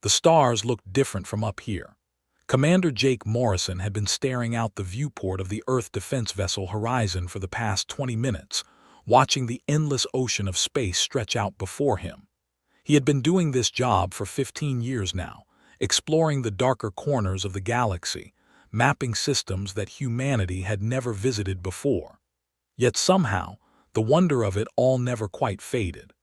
The stars looked different from up here. Commander Jake Morrison had been staring out the viewport of the Earth defense vessel Horizon for the past 20 minutes, watching the endless ocean of space stretch out before him. He had been doing this job for 15 years now, exploring the darker corners of the galaxy, mapping systems that humanity had never visited before. Yet somehow, the wonder of it all never quite faded.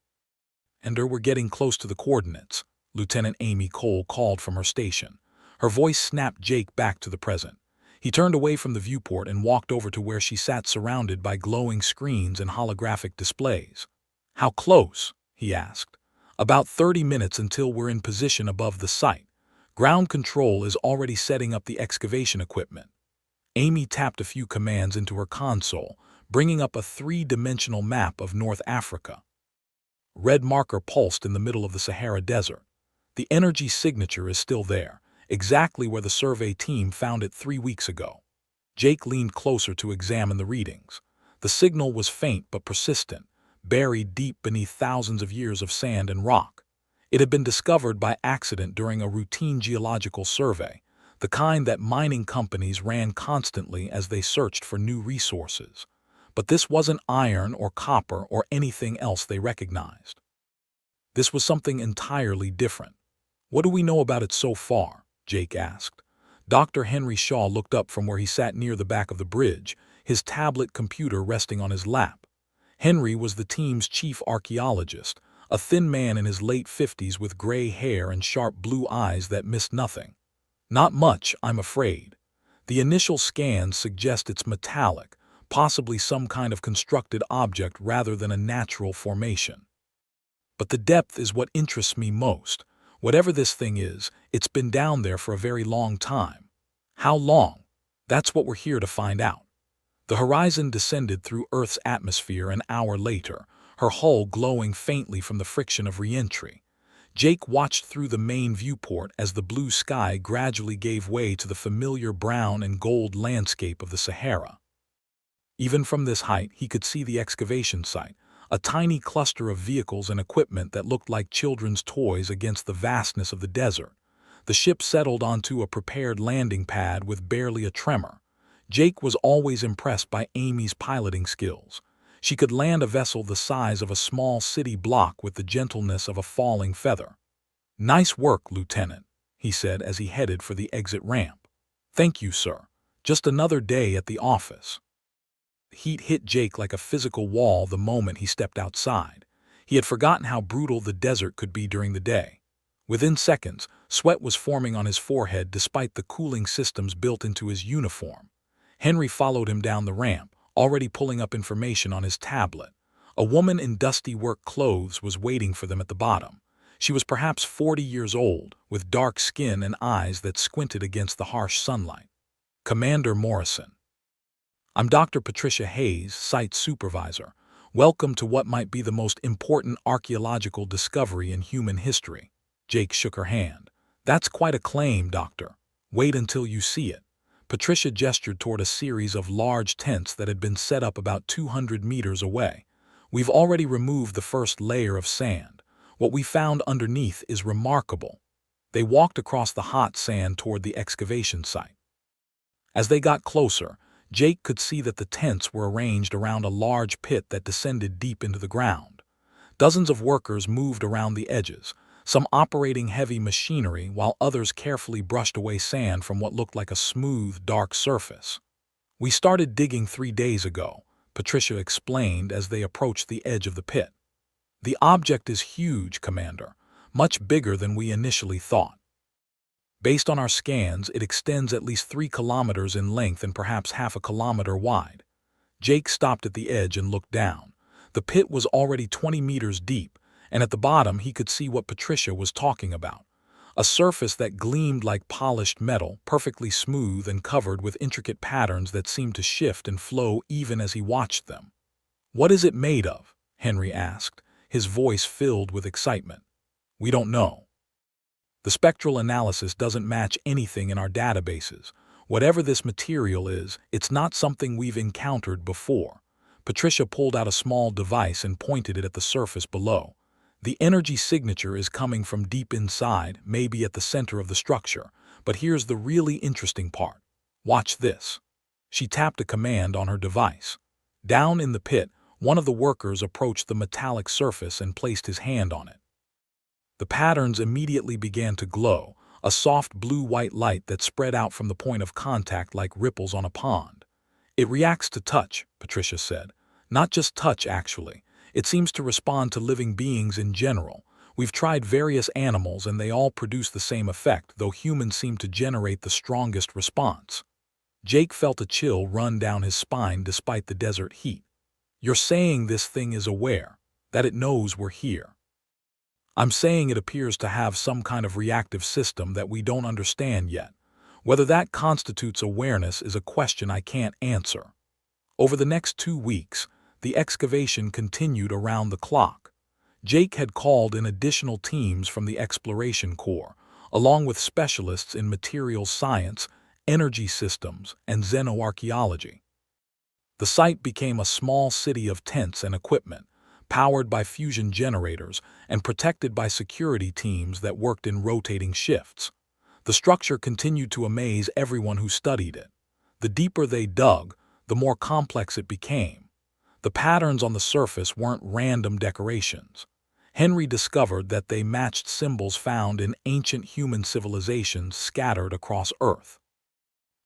"And we're getting close to the coordinates," Lieutenant Amy Cole called from her station. Her voice snapped Jake back to the present. He turned away from the viewport and walked over to where she sat surrounded by glowing screens and holographic displays. "How close?" he asked. "About 30 minutes until we're in position above the site. Ground control is already setting up the excavation equipment." Amy tapped a few commands into her console, bringing up a three-dimensional map of North Africa. Red marker pulsed in the middle of the Sahara Desert. The energy signature is still there, exactly where the survey team found it 3 weeks ago. Jake leaned closer to examine the readings. The signal was faint but persistent, buried deep beneath thousands of years of sand and rock. It had been discovered by accident during a routine geological survey, the kind that mining companies ran constantly as they searched for new resources. But this wasn't iron or copper or anything else they recognized. This was something entirely different. "What do we know about it so far?" Jake asked. Dr. Henry Shaw looked up from where he sat near the back of the bridge, his tablet computer resting on his lap. Henry was the team's chief archaeologist, a thin man in his late 50s with gray hair and sharp blue eyes that missed nothing. "Not much, I'm afraid. The initial scans suggest it's metallic, possibly some kind of constructed object rather than a natural formation. But the depth is what interests me most. Whatever this thing is, it's been down there for a very long time. How long? That's what we're here to find out." The Horizon descended through Earth's atmosphere an hour later, her hull glowing faintly from the friction of re-entry. Jake watched through the main viewport as the blue sky gradually gave way to the familiar brown and gold landscape of the Sahara. Even from this height, he could see the excavation site, a tiny cluster of vehicles and equipment that looked like children's toys against the vastness of the desert. The ship settled onto a prepared landing pad with barely a tremor. Jake was always impressed by Amy's piloting skills. She could land a vessel the size of a small city block with the gentleness of a falling feather. "Nice work, Lieutenant," he said as he headed for the exit ramp. "Thank you, sir. Just another day at the office." The heat hit Jake like a physical wall the moment he stepped outside. He had forgotten how brutal the desert could be during the day. Within seconds, sweat was forming on his forehead despite the cooling systems built into his uniform. Henry followed him down the ramp, already pulling up information on his tablet. A woman in dusty work clothes was waiting for them at the bottom. She was perhaps 40 years old, with dark skin and eyes that squinted against the harsh sunlight. "Commander Morrison. I'm Dr. Patricia Hayes, site supervisor. Welcome to what might be the most important archaeological discovery in human history." Jake shook her hand. "That's quite a claim, Doctor. Wait until you see it." Patricia gestured toward a series of large tents that had been set up about 200 meters away. "We've already removed the first layer of sand. What we found underneath is remarkable." They walked across the hot sand toward the excavation site. As they got closer, Jake could see that the tents were arranged around a large pit that descended deep into the ground. Dozens of workers moved around the edges, some operating heavy machinery while others carefully brushed away sand from what looked like a smooth, dark surface. "We started digging 3 days ago," Patricia explained as they approached the edge of the pit. "The object is huge, Commander, much bigger than we initially thought. Based on our scans, it extends at least 3 kilometers in length and perhaps half a kilometer wide." Jake stopped at the edge and looked down. The pit was already 20 meters deep, and at the bottom he could see what Patricia was talking about. A surface that gleamed like polished metal, perfectly smooth and covered with intricate patterns that seemed to shift and flow even as he watched them. "What is it made of?" Henry asked, his voice filled with excitement. "We don't know. The spectral analysis doesn't match anything in our databases. Whatever this material is, it's not something we've encountered before." Patricia pulled out a small device and pointed it at the surface below. The energy signature is coming from deep inside, maybe at the center of the structure. But here's the really interesting part. Watch this. She tapped a command on her device. Down in the pit, one of the workers approached the metallic surface and placed his hand on it. The patterns immediately began to glow, a soft blue-white light that spread out from the point of contact like ripples on a pond. It reacts to touch, Patricia said. Not just touch, actually. It seems to respond to living beings in general. We've tried various animals and they all produce the same effect, though humans seem to generate the strongest response. Jake felt a chill run down his spine despite the desert heat. You're saying this thing is aware, that it knows we're here. I'm saying it appears to have some kind of reactive system that we don't understand yet. Whether that constitutes awareness is a question I can't answer. Over the next 2 weeks, the excavation continued around the clock. Jake had called in additional teams from the Exploration Corps, along with specialists in materials science, energy systems, and xenoarchaeology. The site became a small city of tents and equipment, powered by fusion generators and protected by security teams that worked in rotating shifts. The structure continued to amaze everyone who studied it. The deeper they dug, the more complex it became. The patterns on the surface weren't random decorations. Henry discovered that they matched symbols found in ancient human civilizations scattered across Earth.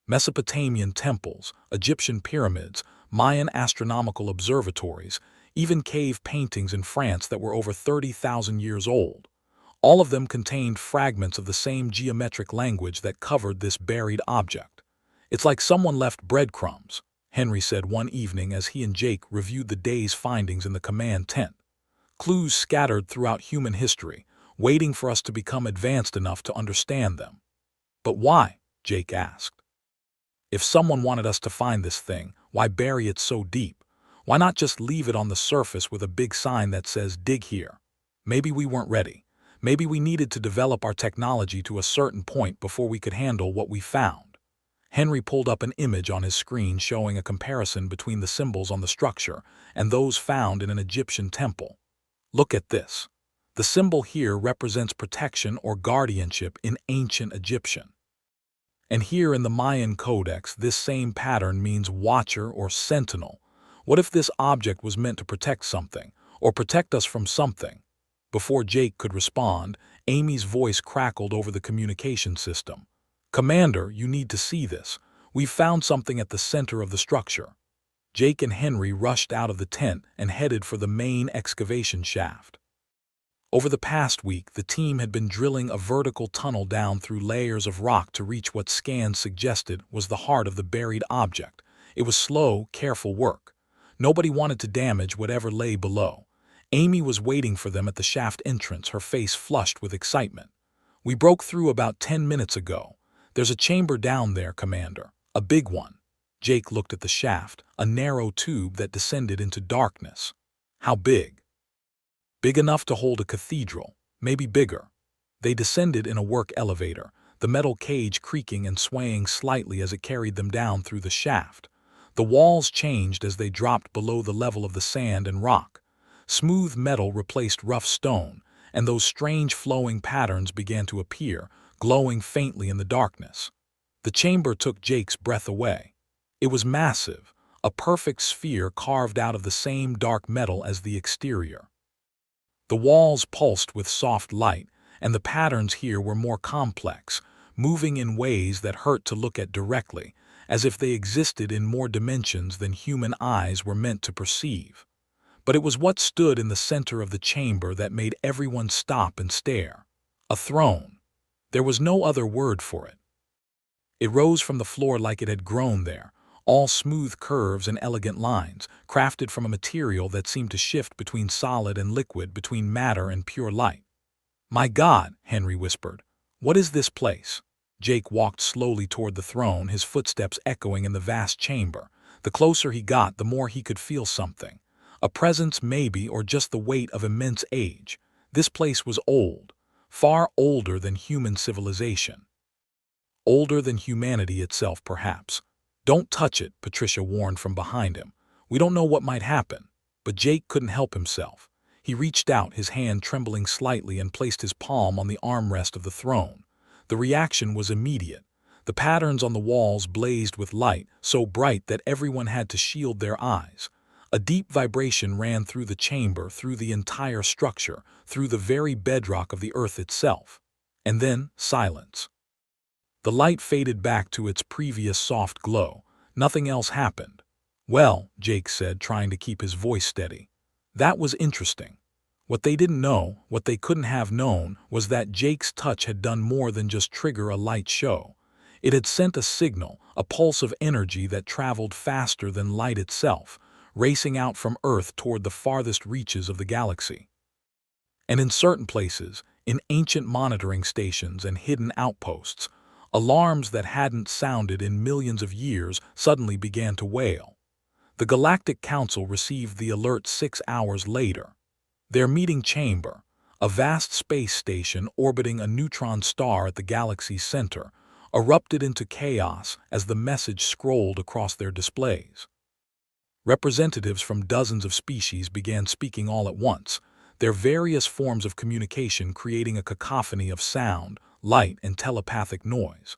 Mesopotamian temples, Egyptian pyramids, Mayan astronomical observatories, even cave paintings in France that were over 30,000 years old. All of them contained fragments of the same geometric language that covered this buried object. It's like someone left breadcrumbs, Henry said one evening as he and Jake reviewed the day's findings in the command tent. Clues scattered throughout human history, waiting for us to become advanced enough to understand them. But why? Jake asked. If someone wanted us to find this thing, why bury it so deep? Why not just leave it on the surface with a big sign that says, "Dig here"? Maybe we weren't ready. Maybe we needed to develop our technology to a certain point before we could handle what we found. Henry pulled up an image on his screen showing a comparison between the symbols on the structure and those found in an Egyptian temple. Look at this. The symbol here represents protection or guardianship in ancient Egyptian. And here in the Mayan Codex, this same pattern means watcher or sentinel. What if this object was meant to protect something, or protect us from something? Before Jake could respond, Amy's voice crackled over the communication system. "Commander, you need to see this. We've found something at the center of the structure." Jake and Henry rushed out of the tent and headed for the main excavation shaft. Over the past week, the team had been drilling a vertical tunnel down through layers of rock to reach what scans suggested was the heart of the buried object. It was slow, careful work. Nobody wanted to damage whatever lay below. Amy was waiting for them at the shaft entrance, her face flushed with excitement. "We broke through about 10 minutes ago. There's a chamber down there, Commander. A big one." Jake looked at the shaft, a narrow tube that descended into darkness. "How big?" "Big enough to hold a cathedral, maybe bigger." They descended in a work elevator, the metal cage creaking and swaying slightly as it carried them down through the shaft. The walls changed as they dropped below the level of the sand and rock. Smooth metal replaced rough stone, and those strange flowing patterns began to appear, glowing faintly in the darkness. The chamber took Jake's breath away. It was massive, a perfect sphere carved out of the same dark metal as the exterior. The walls pulsed with soft light, and the patterns here were more complex, moving in ways that hurt to look at directly, as if they existed in more dimensions than human eyes were meant to perceive. But it was what stood in the center of the chamber that made everyone stop and stare. A throne. There was no other word for it. It rose from the floor like it had grown there, all smooth curves and elegant lines, crafted from a material that seemed to shift between solid and liquid, between matter and pure light. "My God," Henry whispered. "What is this place?" Jake walked slowly toward the throne, his footsteps echoing in the vast chamber. The closer he got, the more he could feel something. A presence maybe, or just the weight of immense age. This place was old, far older than human civilization. Older than humanity itself, perhaps. "Don't touch it," Patricia warned from behind him. "We don't know what might happen." But Jake couldn't help himself. He reached out, his hand trembling slightly, and placed his palm on the armrest of the throne. The reaction was immediate. The patterns on the walls blazed with light, so bright that everyone had to shield their eyes. A deep vibration ran through the chamber, through the entire structure, through the very bedrock of the earth itself. And then, silence. The light faded back to its previous soft glow. Nothing else happened. "Well," Jake said, trying to keep his voice steady, "that was interesting." What they didn't know, what they couldn't have known, was that Jake's touch had done more than just trigger a light show. It had sent a signal, a pulse of energy that traveled faster than light itself, racing out from Earth toward the farthest reaches of the galaxy. And in certain places, in ancient monitoring stations and hidden outposts, alarms that hadn't sounded in millions of years suddenly began to wail. The Galactic Council received the alert 6 hours later. Their meeting chamber, a vast space station orbiting a neutron star at the galaxy's center, erupted into chaos as the message scrolled across their displays. Representatives from dozens of species began speaking all at once, their various forms of communication creating a cacophony of sound, light, and telepathic noise.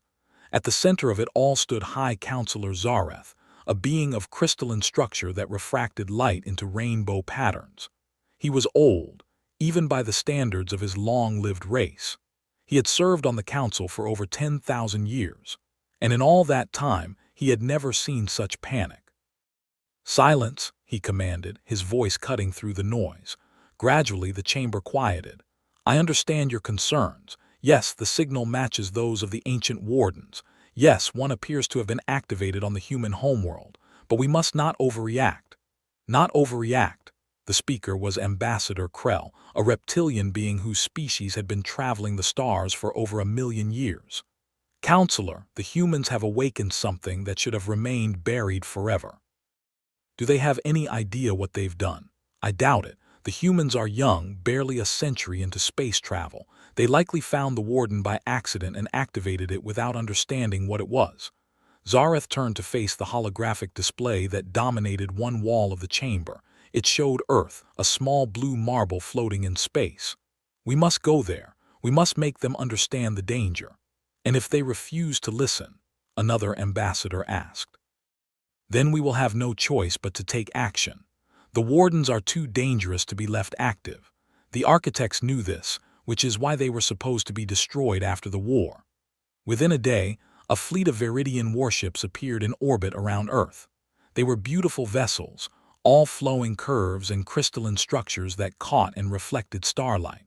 At the center of it all stood High Counselor Zareth, a being of crystalline structure that refracted light into rainbow patterns. He was old, even by the standards of his long-lived race. He had served on the council for over 10,000 years, and in all that time he had never seen such panic. "Silence," he commanded, his voice cutting through the noise. Gradually the chamber quieted. "I understand your concerns. Yes, the signal matches those of the ancient wardens. Yes, one appears to have been activated on the human homeworld, but we must not overreact." Not overreact. The speaker was Ambassador Krell, a reptilian being whose species had been traveling the stars for over 1,000,000 years. "Counselor, the humans have awakened something that should have remained buried forever." "Do they have any idea what they've done?" "I doubt it. The humans are young, barely a century into space travel. They likely found the warden by accident and activated it without understanding what it was." Zareth turned to face the holographic display that dominated one wall of the chamber. It showed Earth, a small blue marble floating in space. "We must go there. We must make them understand the danger." "And if they refuse to listen?" another ambassador asked. "Then we will have no choice but to take action. The wardens are too dangerous to be left active. The architects knew this, which is why they were supposed to be destroyed after the war." Within a day, a fleet of Viridian warships appeared in orbit around Earth. They were beautiful vessels, all flowing curves and crystalline structures that caught and reflected starlight.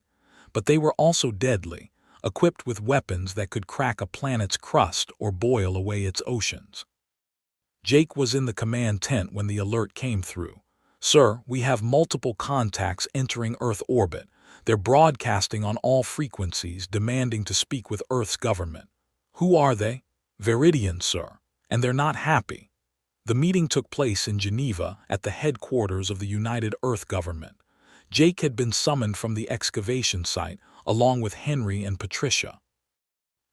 But they were also deadly, equipped with weapons that could crack a planet's crust or boil away its oceans. Jake was in the command tent when the alert came through. "Sir, we have multiple contacts entering Earth orbit. They're broadcasting on all frequencies, demanding to speak with Earth's government." "Who are they?" "Viridian, sir. And they're not happy." The meeting took place in Geneva, at the headquarters of the United Earth Government. Jake had been summoned from the excavation site, along with Henry and Patricia.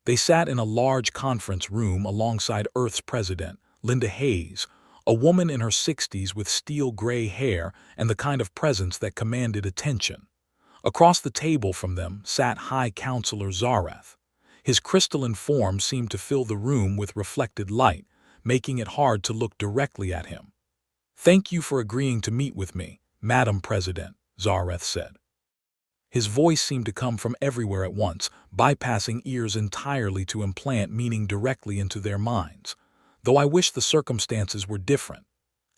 They sat in a large conference room alongside Earth's president, Linda Hayes, a woman in her 60s with steel-gray hair and the kind of presence that commanded attention. Across the table from them sat High Counselor Zareth. His crystalline form seemed to fill the room with reflected light, making it hard to look directly at him. "Thank you for agreeing to meet with me, Madam President," Zareth said. His voice seemed to come from everywhere at once, bypassing ears entirely to implant meaning directly into their minds. "Though I wish the circumstances were different."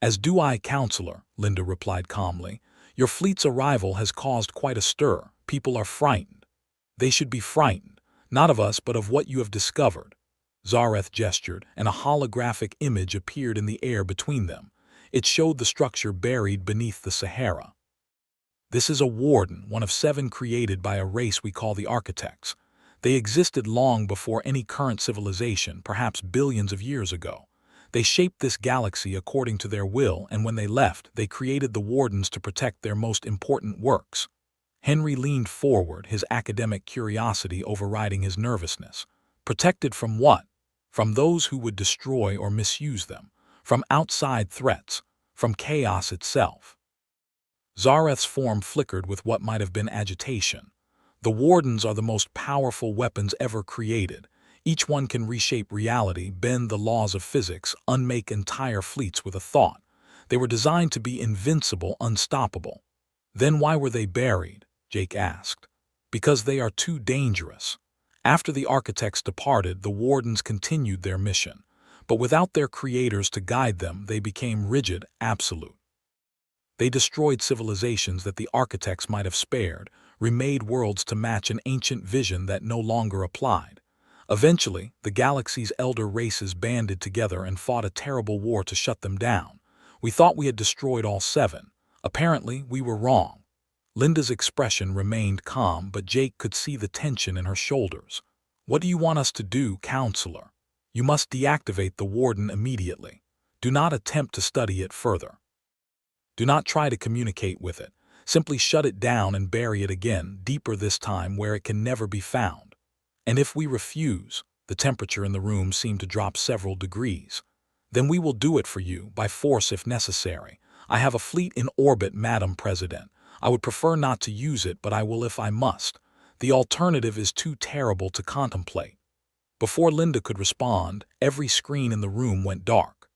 "As do I, Counselor," Linda replied calmly. "Your fleet's arrival has caused quite a stir. People are frightened." "They should be frightened, not of us but of what you have discovered." Zareth gestured, and a holographic image appeared in the air between them. It showed the structure buried beneath the Sahara. "This is a warden, one of 7 created by a race we call the Architects. They existed long before any current civilization, perhaps billions of years ago. They shaped this galaxy according to their will, and when they left, they created the wardens to protect their most important works." Henry leaned forward, his academic curiosity overriding his nervousness. "Protected from what?" "From those who would destroy or misuse them. From outside threats. From chaos itself." Zareth's form flickered with what might have been agitation. The Wardens are the most powerful weapons ever created. Each one can reshape reality, bend the laws of physics, unmake entire fleets with a thought. They were designed to be invincible, unstoppable. Then why were they buried? Jake asked. Because they are too dangerous. After the architects departed, the Wardens continued their mission. But without their creators to guide them, they became rigid, absolute. They destroyed civilizations that the architects might have spared, remade worlds to match an ancient vision that no longer applied. Eventually, the galaxy's elder races banded together and fought a terrible war to shut them down. We thought we had destroyed all seven. Apparently, we were wrong. Linda's expression remained calm, but Jake could see the tension in her shoulders. What do you want us to do, counselor? You must deactivate the Warden immediately. Do not attempt to study it further. Do not try to communicate with it. Simply shut it down and bury it again, deeper this time where it can never be found. And if we refuse, the temperature in the room seemed to drop several degrees. Then we will do it for you, by force if necessary. I have a fleet in orbit, Madam President. I would prefer not to use it, but I will if I must. The alternative is too terrible to contemplate. Before Linda could respond, every screen in the room went dark.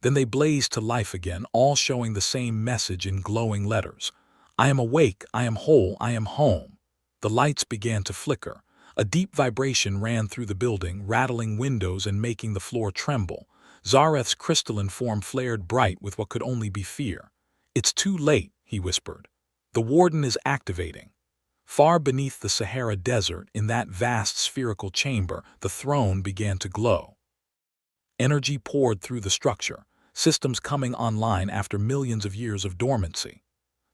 Then they blazed to life again, all showing the same message in glowing letters. I am awake, I am whole, I am home. The lights began to flicker. A deep vibration ran through the building, rattling windows and making the floor tremble. Zareth's crystalline form flared bright with what could only be fear. It's too late, he whispered. The Warden is activating. Far beneath the Sahara Desert, in that vast spherical chamber, the throne began to glow. Energy poured through the structure, systems coming online after millions of years of dormancy.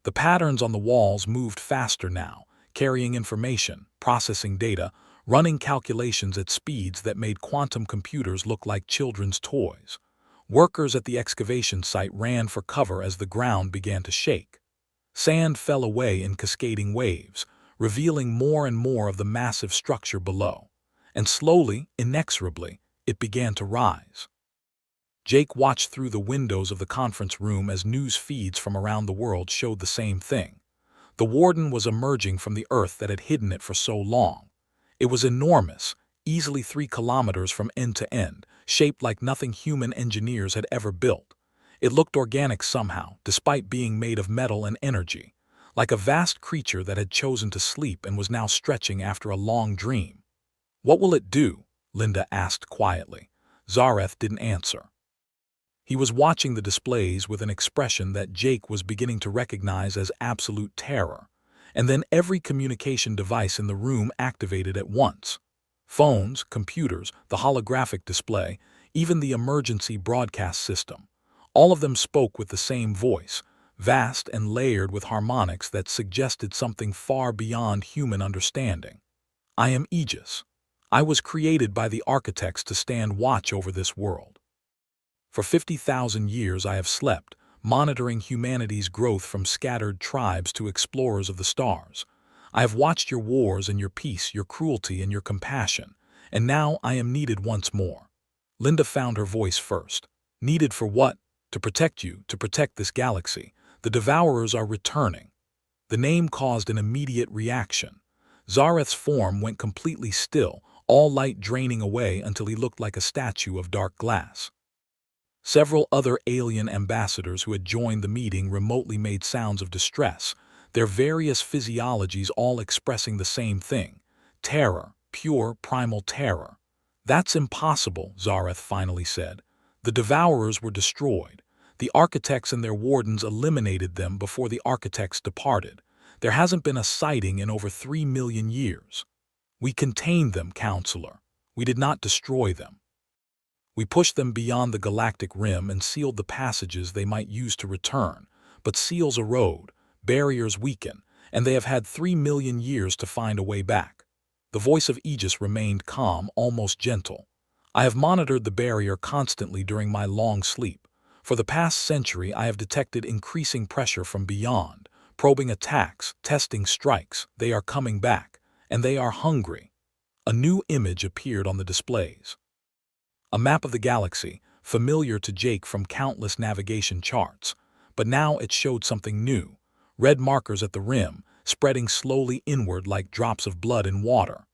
The patterns on the walls moved faster now, carrying information, processing data, running calculations at speeds that made quantum computers look like children's toys. Workers at the excavation site ran for cover as the ground began to shake. Sand fell away in cascading waves, revealing more and more of the massive structure below. And slowly, inexorably, it began to rise. Jake watched through the windows of the conference room as news feeds from around the world showed the same thing. The Warden was emerging from the Earth that had hidden it for so long. It was enormous, easily 3 kilometers from end to end, shaped like nothing human engineers had ever built. It looked organic somehow, despite being made of metal and energy, like a vast creature that had chosen to sleep and was now stretching after a long dream. What will it do? Linda asked quietly. Zareth didn't answer. He was watching the displays with an expression that Jake was beginning to recognize as absolute terror. And then every communication device in the room activated at once. Phones, computers, the holographic display, even the emergency broadcast system. All of them spoke with the same voice, vast and layered with harmonics that suggested something far beyond human understanding. I am Aegis. I was created by the architects to stand watch over this world. For 50,000 years I have slept, monitoring humanity's growth from scattered tribes to explorers of the stars. I have watched your wars and your peace, your cruelty and your compassion, and now I am needed once more. Linda found her voice first. Needed for what? To protect you, to protect this galaxy. The Devourers are returning. The name caused an immediate reaction. Zareth's form went completely still, all light draining away until he looked like a statue of dark glass. Several other alien ambassadors who had joined the meeting remotely made sounds of distress, their various physiologies all expressing the same thing: terror, pure primal terror. That's impossible, Zareth finally said. The Devourers were destroyed. The architects and their wardens eliminated them before the architects departed. There hasn't been a sighting in over 3 million years. We contained them, Counselor. We did not destroy them. We pushed them beyond the galactic rim and sealed the passages they might use to return, but seals erode, barriers weaken, and they have had 3 million years to find a way back. The voice of Aegis remained calm, almost gentle. I have monitored the barrier constantly during my long sleep. For the past century I have detected increasing pressure from beyond, probing attacks, testing strikes. They are coming back, and they are hungry. A new image appeared on the displays. A map of the galaxy, familiar to Jake from countless navigation charts, but now it showed something new. red markers at the rim, spreading slowly inward like drops of blood in water.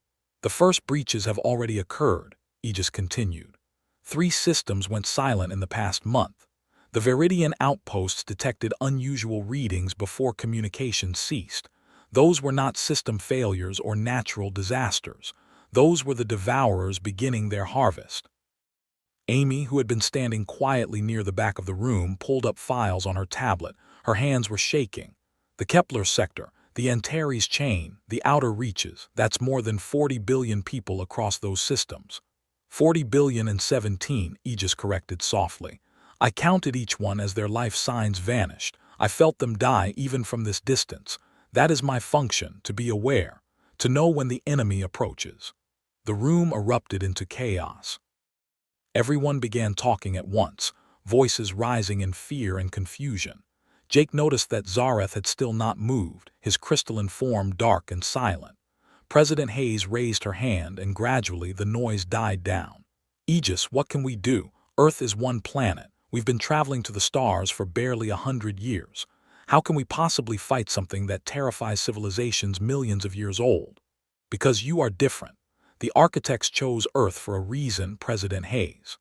The first breaches have already occurred, Aegis continued. 3 systems went silent in the past month. The Viridian outposts detected unusual readings before communication ceased. Those were not system failures or natural disasters. Those were the Devourers beginning their harvest. Amy, who had been standing quietly near the back of the room, pulled up files on her tablet. Her hands were shaking. The Kepler sector, the Antares chain, the outer reaches, that's more than 40 billion people across those systems. 40 billion and 17, Aegis corrected softly. I counted each one as their life signs vanished. I felt them die even from this distance. That is my function, to be aware, to know when the enemy approaches. The room erupted into chaos. Everyone began talking at once, voices rising in fear and confusion. Jake noticed that Zareth had still not moved, his crystalline form dark and silent. President Hayes raised her hand, and gradually the noise died down. Aegis, what can we do? Earth is one planet. We've been traveling to the stars for barely 100 years. How can we possibly fight something that terrifies civilizations millions of years old? Because you are different. The architects chose Earth for a reason, President Hayes.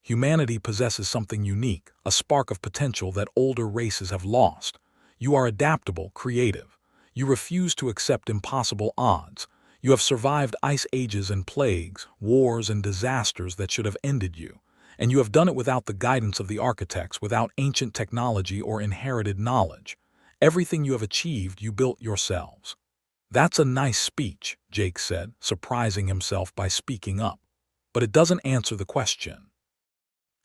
Humanity possesses something unique, a spark of potential that older races have lost. You are adaptable, creative. You refuse to accept impossible odds. You have survived ice ages and plagues, wars and disasters that should have ended you. And you have done it without the guidance of the architects, without ancient technology or inherited knowledge. Everything you have achieved, you built yourselves. That's a nice speech, Jake said, surprising himself by speaking up. But it doesn't answer the question.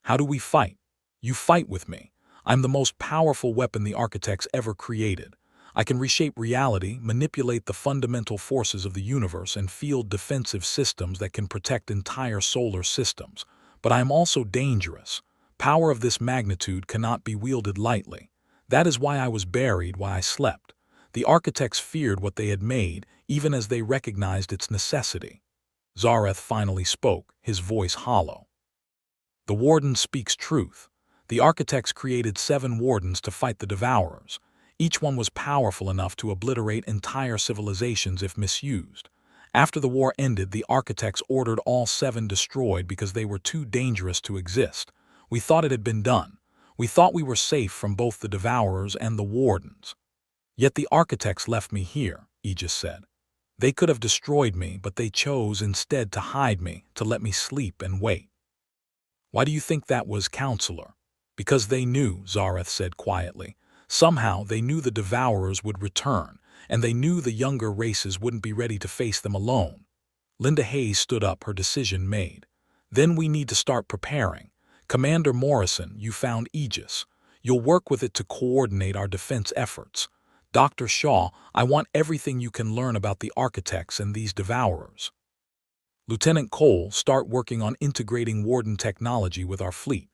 How do we fight? You fight with me. I'm the most powerful weapon the architects ever created. I can reshape reality, manipulate the fundamental forces of the universe, and field defensive systems that can protect entire solar systems. But I am also dangerous. Power of this magnitude cannot be wielded lightly. That is why I was buried, why I slept. The architects feared what they had made, even as they recognized its necessity. Zareth finally spoke, his voice hollow. The Warden speaks truth. The architects created 7 wardens to fight the Devourers. Each one was powerful enough to obliterate entire civilizations if misused. After the war ended, the architects ordered all 7 destroyed because they were too dangerous to exist. We thought it had been done. We thought we were safe from both the Devourers and the Wardens. Yet the architects left me here, Aegis said. They could have destroyed me, but they chose instead to hide me, to let me sleep and wait. Why do you think that was, Counselor? Because they knew, Zareth said quietly. Somehow they knew the Devourers would return, and they knew the younger races wouldn't be ready to face them alone. Linda Hayes stood up, her decision made. Then we need to start preparing. Commander Morrison, you found Aegis. You'll work with it to coordinate our defense efforts. Dr. Shaw, I want everything you can learn about the architects and these Devourers. Lieutenant Cole, start working on integrating Warden technology with our fleet.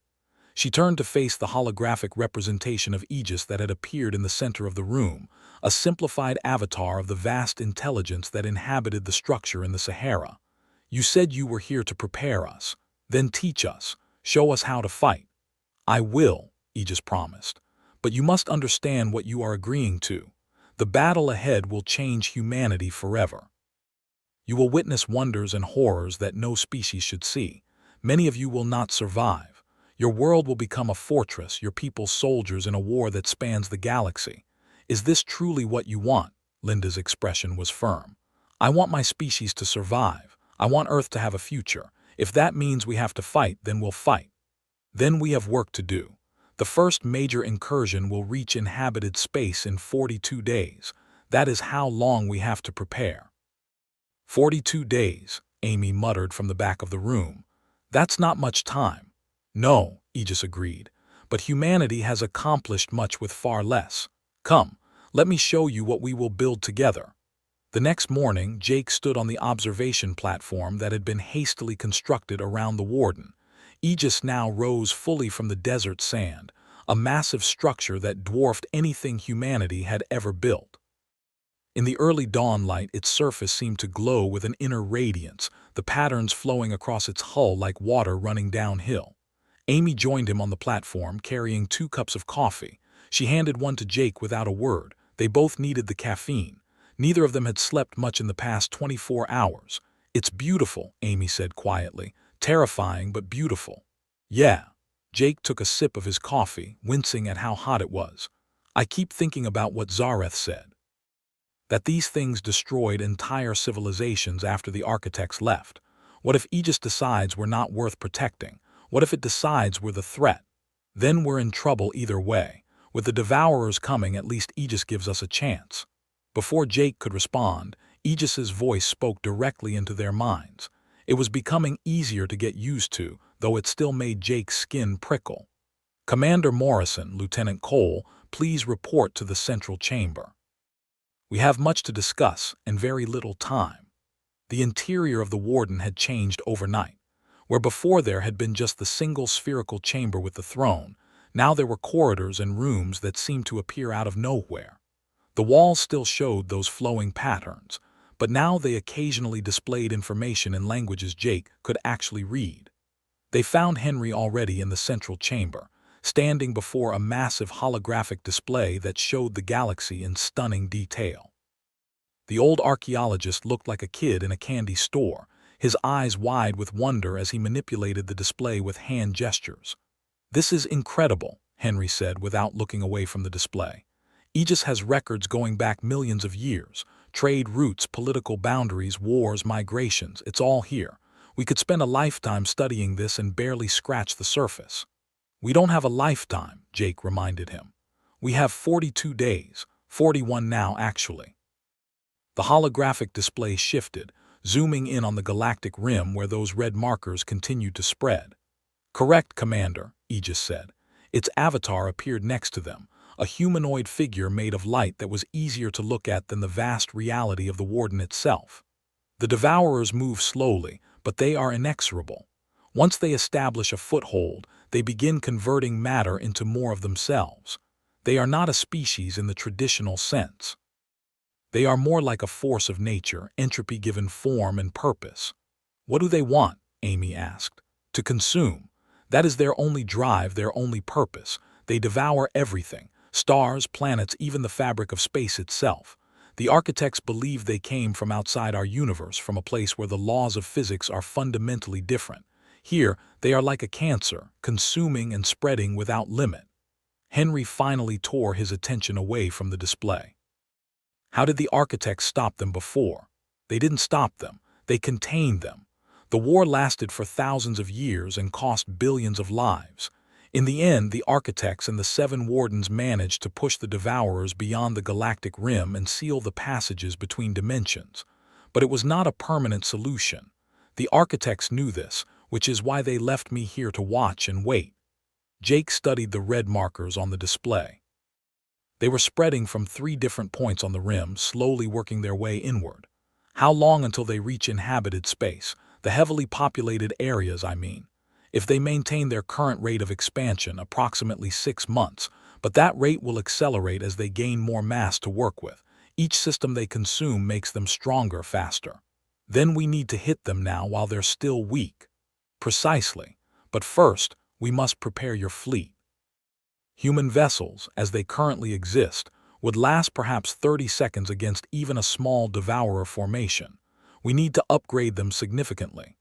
She turned to face the holographic representation of Aegis that had appeared in the center of the room, a simplified avatar of the vast intelligence that inhabited the structure in the Sahara. You said you were here to prepare us. Then teach us. Show us how to fight. I will, Aegis promised. But you must understand what you are agreeing to. The battle ahead will change humanity forever. You will witness wonders and horrors that no species should see. Many of you will not survive. Your world will become a fortress, your people soldiers in a war that spans the galaxy. Is this truly what you want? Linda's expression was firm. I want my species to survive. I want Earth to have a future. If that means we have to fight, then we'll fight. Then we have work to do. The first major incursion will reach inhabited space in 42 days. That is how long we have to prepare. 42 days, Amy muttered from the back of the room. That's not much time. No, Aegis agreed, but humanity has accomplished much with far less. Come, let me show you what we will build together. The next morning, Jake stood on the observation platform that had been hastily constructed around the Warden. Aegis now rose fully from the desert sand, a massive structure that dwarfed anything humanity had ever built. In the early dawn light, its surface seemed to glow with an inner radiance, the patterns flowing across its hull like water running downhill. Amy joined him on the platform, carrying 2 cups of coffee. She handed one to Jake without a word. They both needed the caffeine. Neither of them had slept much in the past 24 hours. "It's beautiful," Amy said quietly. "Terrifying, but beautiful." "Yeah." Jake took a sip of his coffee, wincing at how hot it was. "I keep thinking about what Zareth said. That these things destroyed entire civilizations after the architects left. What if Aegis decides we're not worth protecting? What if it decides we're the threat? Then we're in trouble either way. With the Devourers coming, at least Aegis gives us a chance." Before Jake could respond, Aegis's voice spoke directly into their minds. It was becoming easier to get used to, though it still made Jake's skin prickle. "Commander Morrison, Lieutenant Cole, please report to the central chamber. We have much to discuss and very little time." The interior of the Warden had changed overnight. Where before there had been just the single spherical chamber with the throne, now there were corridors and rooms that seemed to appear out of nowhere. The walls still showed those flowing patterns, but now they occasionally displayed information in languages Jake could actually read. They found Henry already in the central chamber, standing before a massive holographic display that showed the galaxy in stunning detail. The old archaeologist looked like a kid in a candy store, his eyes wide with wonder as he manipulated the display with hand gestures. "This is incredible," Henry said without looking away from the display. "Aegis has records going back millions of years. Trade routes, political boundaries, wars, migrations, it's all here. We could spend a lifetime studying this and barely scratch the surface." "We don't have a lifetime," Jake reminded him. "We have 42 days, 41 now actually." The holographic display shifted, zooming in on the galactic rim where those red markers continued to spread. "Correct, Commander," Aegis said. Its avatar appeared next to them, a humanoid figure made of light that was easier to look at than the vast reality of the Warden itself. "The Devourers move slowly, but they are inexorable. Once they establish a foothold, they begin converting matter into more of themselves. They are not a species in the traditional sense. They are more like a force of nature, entropy given form and purpose." "What do they want?" Amy asked. "To consume. That is their only drive, their only purpose. They devour everything, stars, planets, even the fabric of space itself. The architects believe they came from outside our universe, from a place where the laws of physics are fundamentally different. Here, they are like a cancer, consuming and spreading without limit." Henry finally tore his attention away from the display. "How did the architects stop them before?" "They didn't stop them. They contained them. The war lasted for thousands of years and cost billions of lives. In the end, the architects and the 7 wardens managed to push the Devourers beyond the galactic rim and seal the passages between dimensions. But it was not a permanent solution. The architects knew this, which is why they left me here to watch and wait." Jake studied the red markers on the display. They were spreading from 3 different points on the rim, slowly working their way inward. "How long until they reach inhabited space? The heavily populated areas, I mean. If they maintain their current rate of expansion, approximately 6 months, but that rate will accelerate as they gain more mass to work with. Each system they consume makes them stronger faster. Then we need to hit them now while they're still weak." "Precisely. But first, we must prepare your fleet. Human vessels, as they currently exist, would last perhaps 30 seconds against even a small Devourer formation. We need to upgrade them significantly."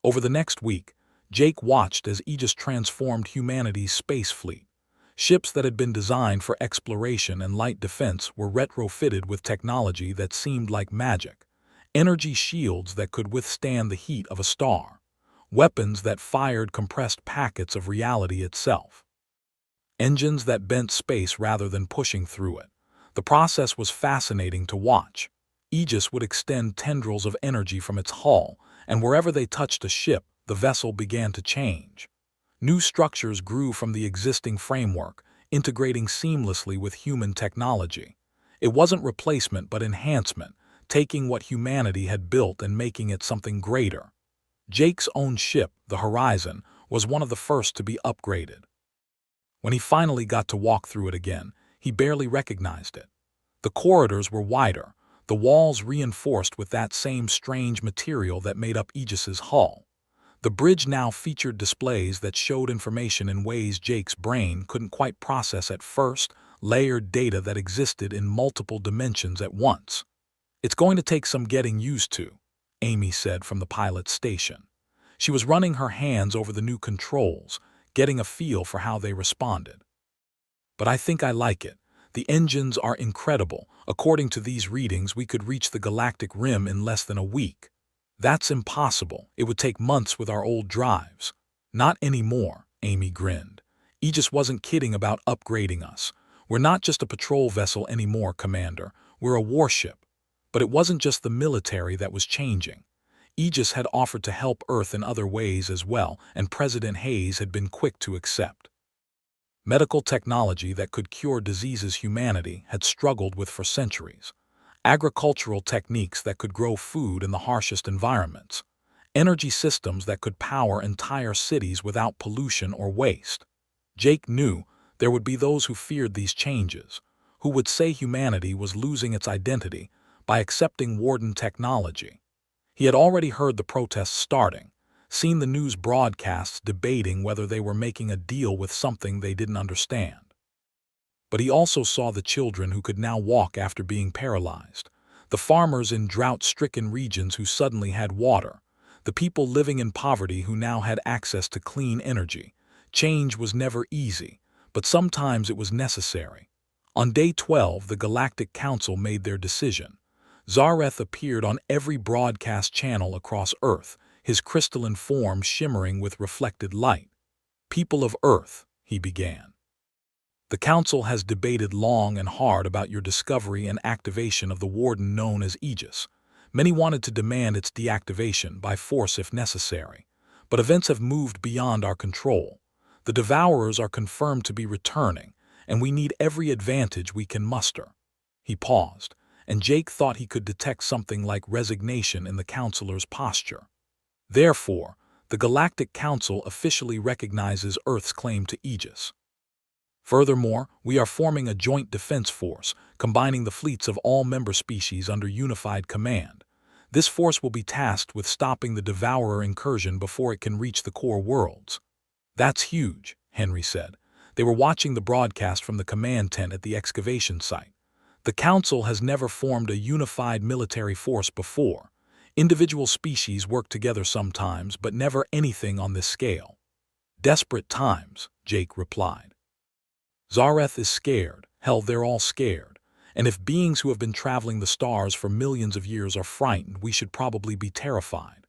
Over the next week, Jake watched as Aegis transformed humanity's space fleet. Ships that had been designed for exploration and light defense were retrofitted with technology that seemed like magic. Energy shields that could withstand the heat of a star. Weapons that fired compressed packets of reality itself. Engines that bent space rather than pushing through it. The process was fascinating to watch. Aegis would extend tendrils of energy from its hull, and wherever they touched a ship, the vessel began to change. New structures grew from the existing framework, integrating seamlessly with human technology. It wasn't replacement but enhancement, taking what humanity had built and making it something greater. Jake's own ship, the Horizon, was one of the first to be upgraded. When he finally got to walk through it again, he barely recognized it. The corridors were wider, the walls reinforced with that same strange material that made up Aegis's hull. The bridge now featured displays that showed information in ways Jake's brain couldn't quite process at first, layered data that existed in multiple dimensions at once. "It's going to take some getting used to," Amy said from the pilot's station. She was running her hands over the new controls, getting a feel for how they responded. "But I think I like it. The engines are incredible. According to these readings, we could reach the galactic rim in less than a week." "That's impossible. It would take months with our old drives." "Not anymore," Amy grinned. "Aegis wasn't kidding about upgrading us. We're not just a patrol vessel anymore, Commander. We're a warship." But it wasn't just the military that was changing. Aegis had offered to help Earth in other ways as well, and President Hayes had been quick to accept. Medical technology that could cure diseases humanity had struggled with for centuries. Agricultural techniques that could grow food in the harshest environments. Energy systems that could power entire cities without pollution or waste. Jake knew there would be those who feared these changes, who would say humanity was losing its identity by accepting Warden technology. He had already heard the protests starting, seen the news broadcasts debating whether they were making a deal with something they didn't understand. But he also saw the children who could now walk after being paralyzed, the farmers in drought-stricken regions who suddenly had water, the people living in poverty who now had access to clean energy. Change was never easy, but sometimes it was necessary. On day 12, the Galactic Council made their decision. Zareth appeared on every broadcast channel across Earth, his crystalline form shimmering with reflected light. "People of Earth," he began. "The Council has debated long and hard about your discovery and activation of the Warden known as Aegis. Many wanted to demand its deactivation by force if necessary. But events have moved beyond our control. The Devourers are confirmed to be returning, and we need every advantage we can muster." He paused, and Jake thought he could detect something like resignation in the Councilor's posture. "Therefore, the Galactic Council officially recognizes Earth's claim to Aegis. Furthermore, we are forming a joint defense force, combining the fleets of all member species under unified command. This force will be tasked with stopping the Devourer incursion before it can reach the core worlds." "That's huge," Henry said. They were watching the broadcast from the command tent at the excavation site. "The Council has never formed a unified military force before. Individual species work together sometimes, but never anything on this scale." "Desperate times," Jake replied. "Zareth is scared. Hell, they're all scared. And if beings who have been traveling the stars for millions of years are frightened, we should probably be terrified."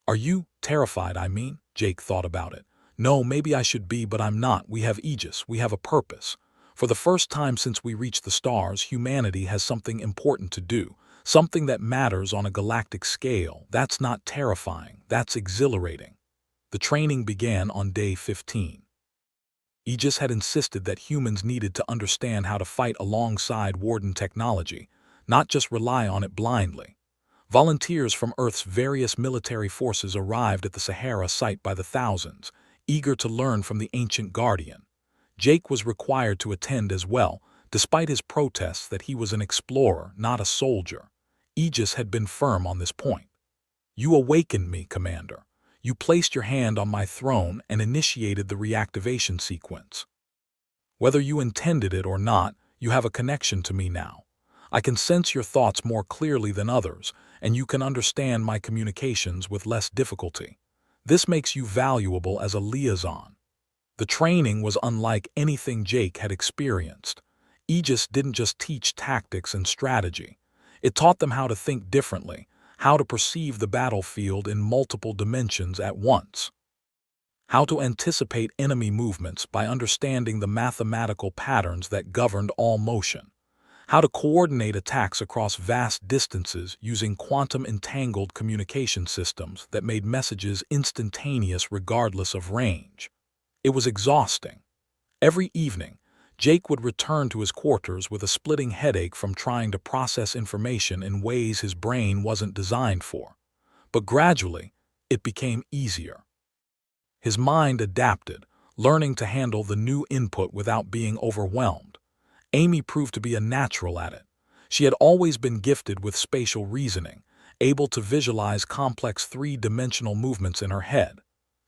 "Are you terrified, I mean?" Jake thought about it. "No, maybe I should be, but I'm not. We have Aegis. We have a purpose. For the first time since we reached the stars, humanity has something important to do. Something that matters on a galactic scale. That's not terrifying. That's exhilarating." The training began on day 15. Aegis had insisted that humans needed to understand how to fight alongside Warden technology, not just rely on it blindly. Volunteers from Earth's various military forces arrived at the Sahara site by the thousands, eager to learn from the ancient guardian. Jake was required to attend as well, despite his protests that he was an explorer, not a soldier. Aegis had been firm on this point. "You awakened me, Commander. You placed your hand on my throne and initiated the reactivation sequence. Whether you intended it or not, you have a connection to me now. I can sense your thoughts more clearly than others, and you can understand my communications with less difficulty. This makes you valuable as a liaison." The training was unlike anything Jake had experienced. Aegis didn't just teach tactics and strategy. It taught them how to think differently, how to perceive the battlefield in multiple dimensions at once, how to anticipate enemy movements by understanding the mathematical patterns that governed all motion, how to coordinate attacks across vast distances using quantum-entangled communication systems that made messages instantaneous regardless of range. It was exhausting. Every evening, Jake would return to his quarters with a splitting headache from trying to process information in ways his brain wasn't designed for. But gradually, it became easier. His mind adapted, learning to handle the new input without being overwhelmed. Amy proved to be a natural at it. She had always been gifted with spatial reasoning, able to visualize complex three-dimensional movements in her head.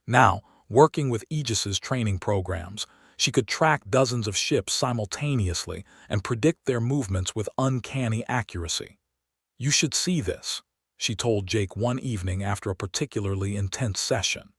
Now, working with Aegis's training programs, She could track dozens of ships simultaneously and predict their movements with uncanny accuracy. "You should see this," she told Jake one evening after a particularly intense session.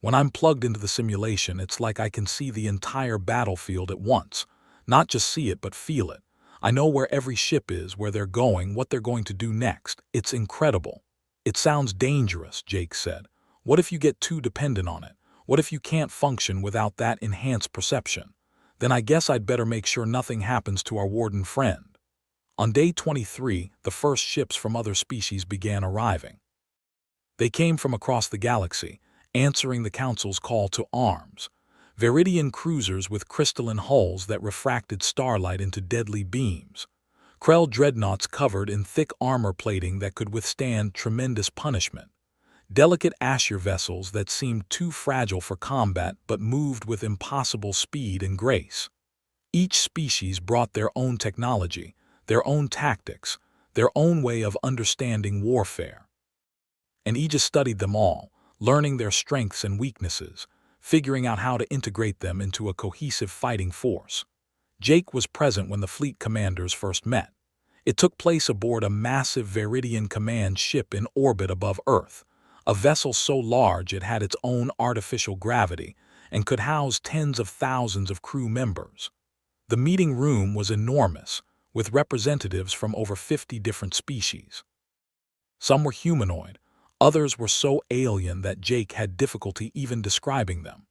"When I'm plugged into the simulation, it's like I can see the entire battlefield at once. Not just see it, but feel it. I know where every ship is, where they're going, what they're going to do next. It's incredible." "It sounds dangerous," Jake said. "What if you get too dependent on it? What if you can't function without that enhanced perception? Then I guess I'd better make sure nothing happens to our warden friend." On day 23, the first ships from other species began arriving. They came from across the galaxy, answering the Council's call to arms. Viridian cruisers with crystalline hulls that refracted starlight into deadly beams. Krell dreadnoughts covered in thick armor plating that could withstand tremendous punishment. Delicate Asher vessels that seemed too fragile for combat but moved with impossible speed and grace. Each species brought their own technology, their own tactics, their own way of understanding warfare. And Aegis studied them all, learning their strengths and weaknesses, figuring out how to integrate them into a cohesive fighting force. Jake was present when the fleet commanders first met. It took place aboard a massive Viridian command ship in orbit above Earth, a vessel so large it had its own artificial gravity and could house tens of thousands of crew members. The meeting room was enormous, with representatives from over 50 different species. Some were humanoid, others were so alien that Jake had difficulty even describing them.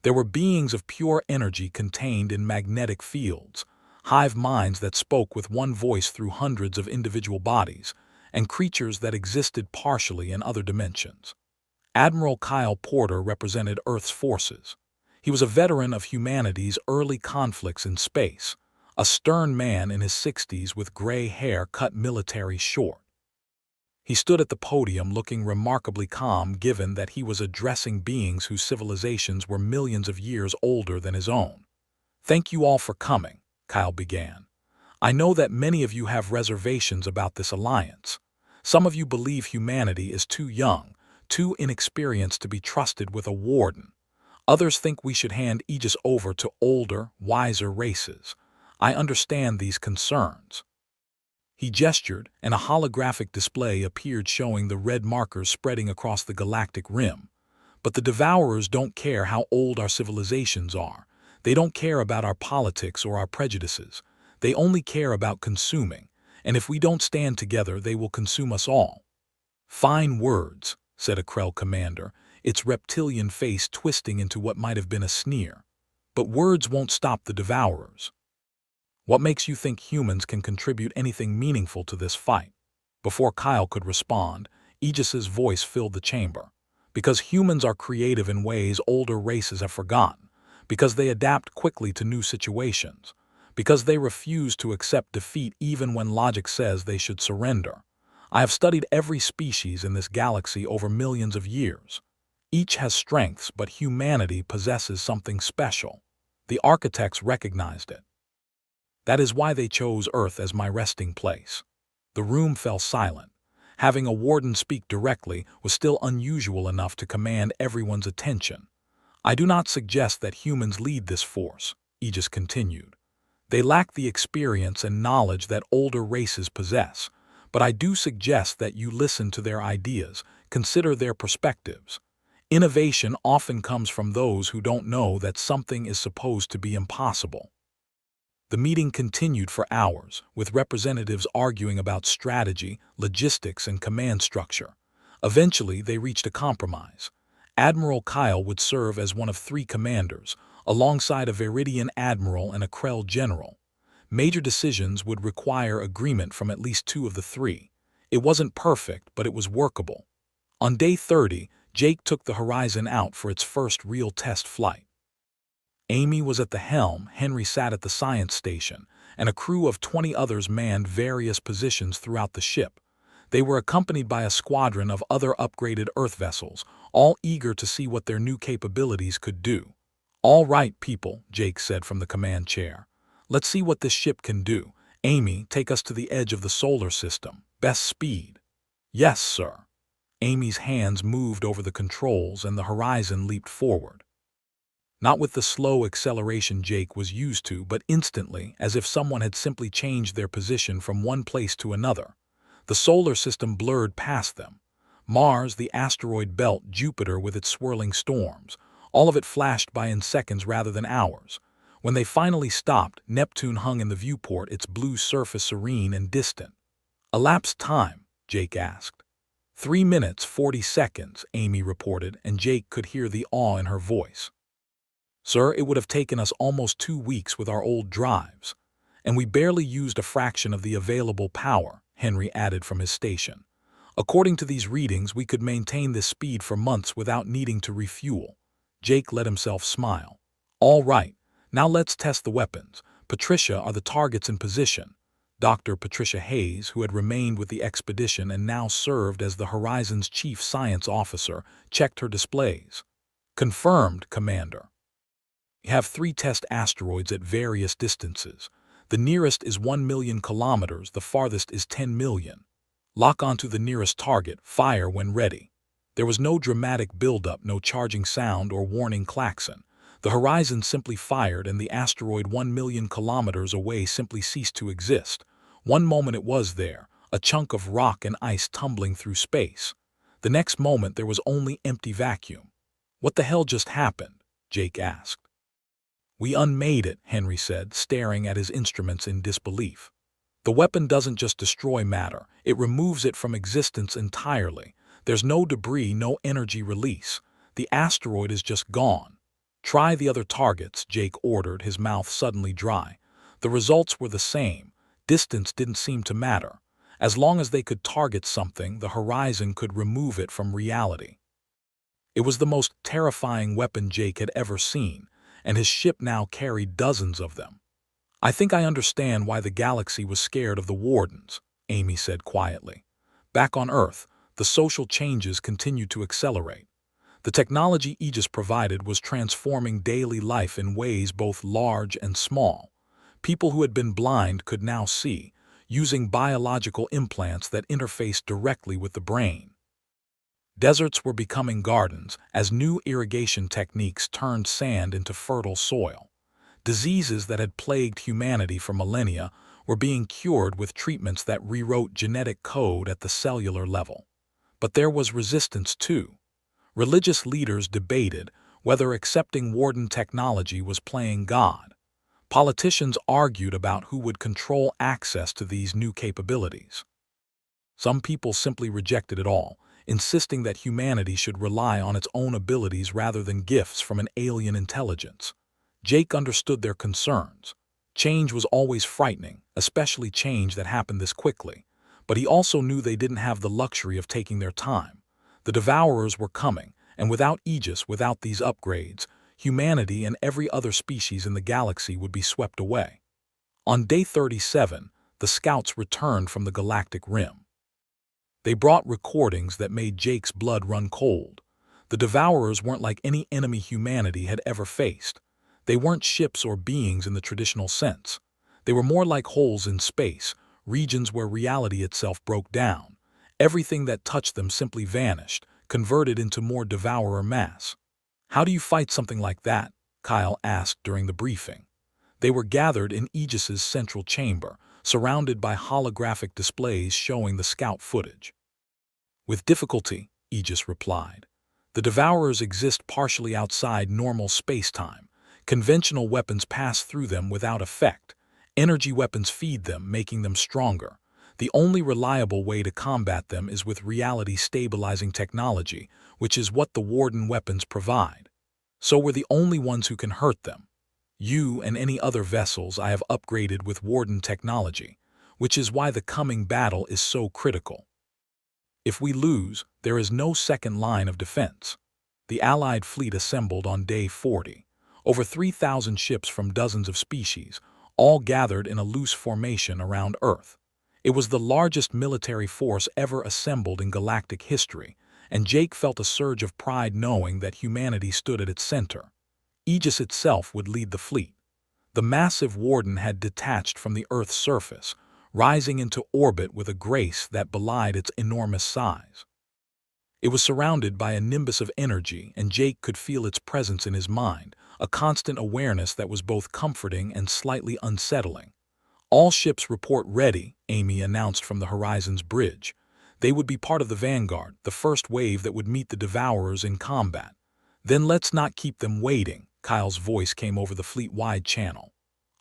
There were beings of pure energy contained in magnetic fields, hive minds that spoke with one voice through hundreds of individual bodies, and creatures that existed partially in other dimensions. Admiral Kyle Porter represented Earth's forces. He was a veteran of humanity's early conflicts in space, a stern man in his 60s with gray hair cut military short. He stood at the podium looking remarkably calm given that he was addressing beings whose civilizations were millions of years older than his own. "Thank you all for coming," Kyle began. "I know that many of you have reservations about this alliance. Some of you believe humanity is too young, too inexperienced to be trusted with a warden. Others think we should hand Aegis over to older, wiser races. I understand these concerns." He gestured, and a holographic display appeared showing the red markers spreading across the galactic rim. "But the Devourers don't care how old our civilizations are. They don't care about our politics or our prejudices. They only care about consuming, and if we don't stand together, they will consume us all." "Fine words," said a Krell commander, its reptilian face twisting into what might have been a sneer. "But words won't stop the Devourers. What makes you think humans can contribute anything meaningful to this fight?" Before Kyle could respond, Aegis's voice filled the chamber. "Because humans are creative in ways older races have forgotten. Because they adapt quickly to new situations. Because they refuse to accept defeat even when logic says they should surrender. I have studied every species in this galaxy over millions of years. Each has strengths, but humanity possesses something special. The architects recognized it. That is why they chose Earth as my resting place." The room fell silent. Having a warden speak directly was still unusual enough to command everyone's attention. "I do not suggest that humans lead this force," Aegis continued. "They lack the experience and knowledge that older races possess, but I do suggest that you listen to their ideas, consider their perspectives. Innovation often comes from those who don't know that something is supposed to be impossible." The meeting continued for hours, with representatives arguing about strategy, logistics, and command structure. Eventually, they reached a compromise. Admiral Kyle would serve as one of 3 commanders, alongside a Viridian admiral and a Krell general. Major decisions would require agreement from at least 2 of the 3. It wasn't perfect, but it was workable. On day 30, Jake took the Horizon out for its first real test flight. Amy was at the helm, Henry sat at the science station, and a crew of 20 others manned various positions throughout the ship. They were accompanied by a squadron of other upgraded Earth vessels, all eager to see what their new capabilities could do. "All right, people," Jake said from the command chair. "Let's see what this ship can do. Amy, take us to the edge of the solar system. Best speed." "Yes, sir." Amy's hands moved over the controls and the Horizon leaped forward. Not with the slow acceleration Jake was used to, but instantly, as if someone had simply changed their position from one place to another. The solar system blurred past them. Mars, the asteroid belt, Jupiter with its swirling storms. All of it flashed by in seconds rather than hours. When they finally stopped, Neptune hung in the viewport, its blue surface serene and distant. "Elapsed time?" Jake asked. 3 minutes, 40 seconds, Amy reported, and Jake could hear the awe in her voice. "Sir, it would have taken us almost 2 weeks with our old drives. And we barely used a fraction of the available power," Henry added from his station. "According to these readings, we could maintain this speed for months without needing to refuel." Jake let himself smile. "All right, now let's test the weapons. Patricia, are the targets in position?" Dr. Patricia Hayes, who had remained with the expedition and now served as the Horizon's chief science officer, checked her displays. "Confirmed, Commander. We have 3 test asteroids at various distances. The nearest is 1 million kilometers, the farthest is 10 million. Lock onto the nearest target, fire when ready." There was no dramatic buildup, no charging sound or warning klaxon. The Horizon simply fired, and the asteroid 1 million kilometers away simply ceased to exist. One moment it was there, a chunk of rock and ice tumbling through space. The next moment there was only empty vacuum. "What the hell just happened?" Jake asked. "We unmade it," Henry said, staring at his instruments in disbelief. "The weapon doesn't just destroy matter, it removes it from existence entirely. There's no debris, no energy release. The asteroid is just gone." "Try the other targets," Jake ordered, his mouth suddenly dry. The results were the same. Distance didn't seem to matter. As long as they could target something, the Horizon could remove it from reality. It was the most terrifying weapon Jake had ever seen, and his ship now carried dozens of them. "I think I understand why the galaxy was scared of the Wardens," Amy said quietly. Back on Earth, the social changes continued to accelerate. The technology Aegis provided was transforming daily life in ways both large and small. People who had been blind could now see, using biological implants that interfaced directly with the brain. Deserts were becoming gardens as new irrigation techniques turned sand into fertile soil. Diseases that had plagued humanity for millennia were being cured with treatments that rewrote genetic code at the cellular level. But there was resistance too. Religious leaders debated whether accepting Warden technology was playing God. Politicians argued about who would control access to these new capabilities. Some people simply rejected it all, insisting that humanity should rely on its own abilities rather than gifts from an alien intelligence. Jake understood their concerns. Change was always frightening, especially change that happened this quickly. But he also knew they didn't have the luxury of taking their time. The Devourers were coming, and without Aegis, without these upgrades, humanity and every other species in the galaxy would be swept away. On day 37, the scouts returned from the galactic rim. They brought recordings that made Jake's blood run cold. The Devourers weren't like any enemy humanity had ever faced. They weren't ships or beings in the traditional sense. They were more like holes in space, regions where reality itself broke down. Everything that touched them simply vanished, converted into more Devourer mass. "How do you fight something like that?" Kyle asked during the briefing. They were gathered in Aegis's central chamber, surrounded by holographic displays showing the scout footage. "With difficulty," Aegis replied. "The Devourers exist partially outside normal space-time. Conventional weapons pass through them without effect. Energy weapons feed them, making them stronger. The only reliable way to combat them is with reality-stabilizing technology, which is what the Warden weapons provide. So we're the only ones who can hurt them. You and any other vessels I have upgraded with Warden technology, which is why the coming battle is so critical. If we lose, there is no second line of defense." The Allied fleet assembled on day 40. Over 3,000 ships from dozens of species, all gathered in a loose formation around Earth. It was the largest military force ever assembled in galactic history, and Jake felt a surge of pride knowing that humanity stood at its center. Aegis itself would lead the fleet. The massive Warden had detached from the Earth's surface, rising into orbit with a grace that belied its enormous size. It was surrounded by a nimbus of energy, and Jake could feel its presence in his mind, a constant awareness that was both comforting and slightly unsettling. "All ships report ready," Amy announced from the Horizon's bridge. They would be part of the vanguard, the first wave that would meet the Devourers in combat. "Then let's not keep them waiting," Kyle's voice came over the fleet-wide channel.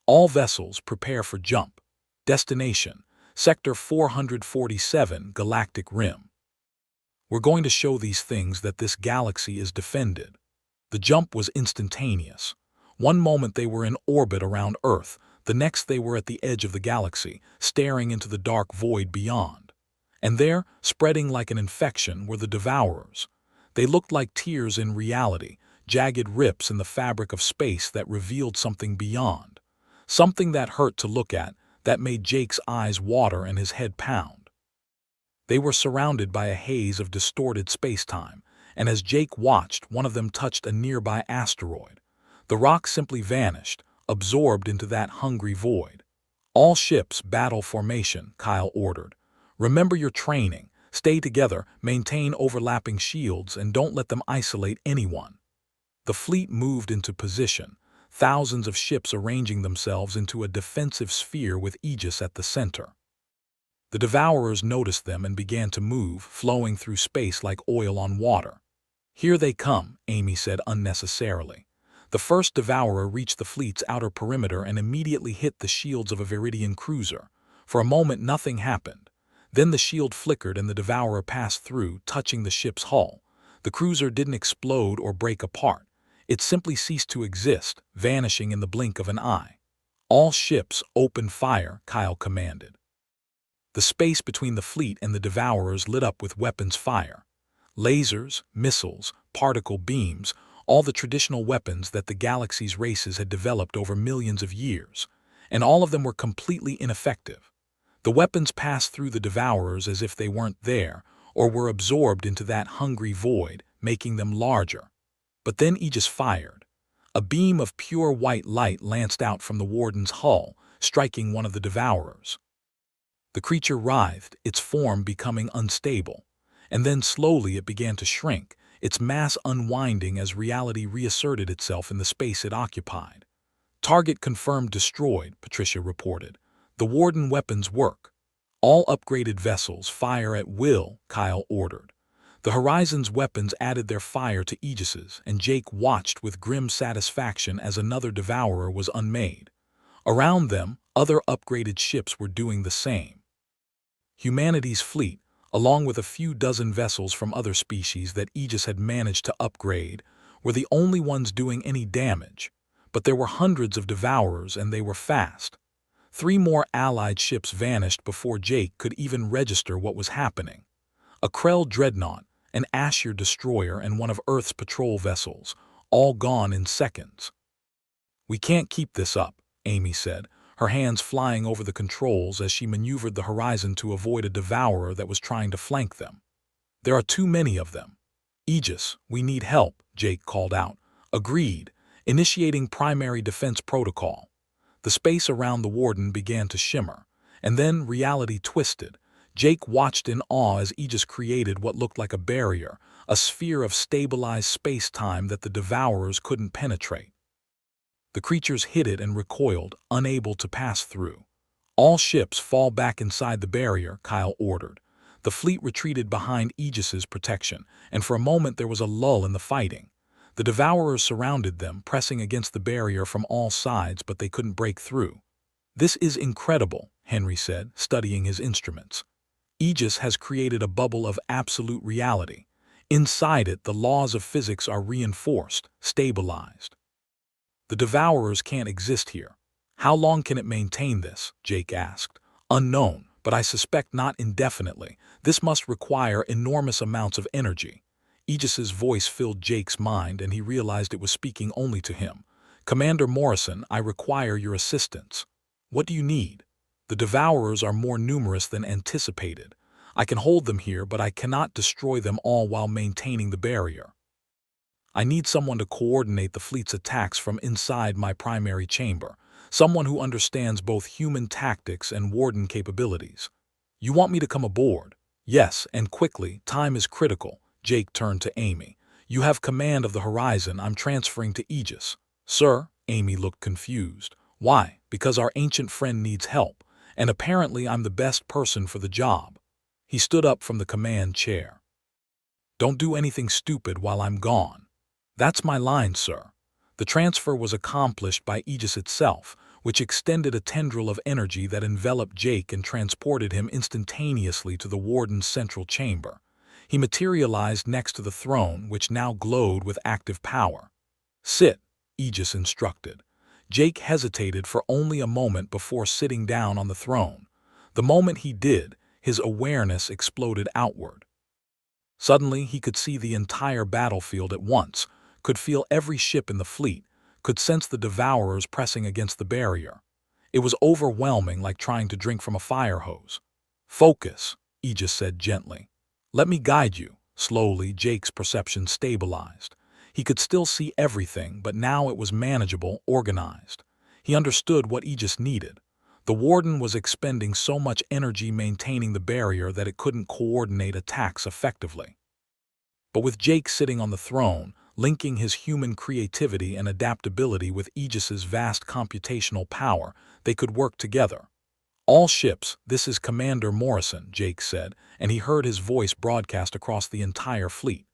"All vessels prepare for jump. Destination: Sector 447, Galactic Rim. We're going to show these things that this galaxy is defended." The jump was instantaneous. One moment they were in orbit around Earth, the next they were at the edge of the galaxy, staring into the dark void beyond. And there, spreading like an infection, were the Devourers. They looked like tears in reality, jagged rips in the fabric of space that revealed something beyond. Something that hurt to look at, that made Jake's eyes water and his head pound. They were surrounded by a haze of distorted space-time, and as Jake watched, one of them touched a nearby asteroid. The rock simply vanished, absorbed into that hungry void. "All ships, battle formation," Kyle ordered. "Remember your training. Stay together, maintain overlapping shields, and don't let them isolate anyone." The fleet moved into position, thousands of ships arranging themselves into a defensive sphere with Aegis at the center. The Devourers noticed them and began to move, flowing through space like oil on water. "Here they come," Amy said unnecessarily. The first Devourer reached the fleet's outer perimeter and immediately hit the shields of a Viridian cruiser. For a moment nothing happened. Then the shield flickered and the Devourer passed through, touching the ship's hull. The cruiser didn't explode or break apart. It simply ceased to exist, vanishing in the blink of an eye. "All ships, open fire," Kyle commanded. The space between the fleet and the Devourers lit up with weapons fire. Lasers, missiles, particle beams, all the traditional weapons that the galaxy's races had developed over millions of years, and all of them were completely ineffective. The weapons passed through the Devourers as if they weren't there, or were absorbed into that hungry void, making them larger. But then Aegis fired. A beam of pure white light lanced out from the Warden's hull, striking one of the Devourers. The creature writhed, its form becoming unstable, and then slowly it began to shrink, its mass unwinding as reality reasserted itself in the space it occupied. "Target confirmed destroyed," Patricia reported. "The Warden weapons work." "All upgraded vessels fire at will," Kyle ordered. The Horizon's weapons added their fire to Aegis's, and Jake watched with grim satisfaction as another Devourer was unmade. Around them, other upgraded ships were doing the same. Humanity's fleet, along with a few dozen vessels from other species that Aegis had managed to upgrade, were the only ones doing any damage. But there were hundreds of Devourers and they were fast. 3 more allied ships vanished before Jake could even register what was happening. A Krell dreadnought, an Ashir destroyer, and one of Earth's patrol vessels, all gone in seconds. "We can't keep this up," Amy said, her hands flying over the controls as she maneuvered the Horizon to avoid a Devourer that was trying to flank them. "There are too many of them." "Aegis, we need help," Jake called out. "Agreed. Initiating primary defense protocol." The space around the Warden began to shimmer, and then reality twisted. Jake watched in awe as Aegis created what looked like a barrier, a sphere of stabilized space-time that the Devourers couldn't penetrate. The creatures hit it and recoiled, unable to pass through. "All ships fall back inside the barrier," Kyle ordered. The fleet retreated behind Aegis's protection, and for a moment there was a lull in the fighting. The Devourers surrounded them, pressing against the barrier from all sides, but they couldn't break through. "This is incredible," Henry said, studying his instruments. "Aegis has created a bubble of absolute reality. Inside it, the laws of physics are reinforced, stabilized. The Devourers can't exist here." "How long can it maintain this?" Jake asked. "Unknown, but I suspect not indefinitely. This must require enormous amounts of energy." Aegis's voice filled Jake's mind, and he realized it was speaking only to him. "Commander Morrison, I require your assistance." "What do you need?" "The Devourers are more numerous than anticipated. I can hold them here, but I cannot destroy them all while maintaining the barrier. I need someone to coordinate the fleet's attacks from inside my primary chamber, someone who understands both human tactics and Warden capabilities." "You want me to come aboard?" "Yes, and quickly. Time is critical." Jake turned to Amy. "You have command of the Horizon. I'm transferring to Aegis." Sir, Amy looked confused. Why? Because our ancient friend needs help, and apparently I'm the best person for the job. He stood up from the command chair. Don't do anything stupid while I'm gone. That's my line, sir. The transfer was accomplished by Aegis itself, which extended a tendril of energy that enveloped Jake and transported him instantaneously to the warden's central chamber. He materialized next to the throne, which now glowed with active power. Sit, Aegis instructed. Jake hesitated for only a moment before sitting down on the throne. The moment he did, his awareness exploded outward. Suddenly, he could see the entire battlefield at once, could feel every ship in the fleet, could sense the devourers pressing against the barrier. It was overwhelming, like trying to drink from a fire hose. Focus, Aegis said gently. Let me guide you. Slowly, Jake's perception stabilized. He could still see everything, but now it was manageable, organized. He understood what Aegis needed. The warden was expending so much energy maintaining the barrier that it couldn't coordinate attacks effectively. But with Jake sitting on the throne, linking his human creativity and adaptability with Aegis's vast computational power, they could work together. All ships, this is Commander Morrison, Jake said, and he heard his voice broadcast across the entire fleet.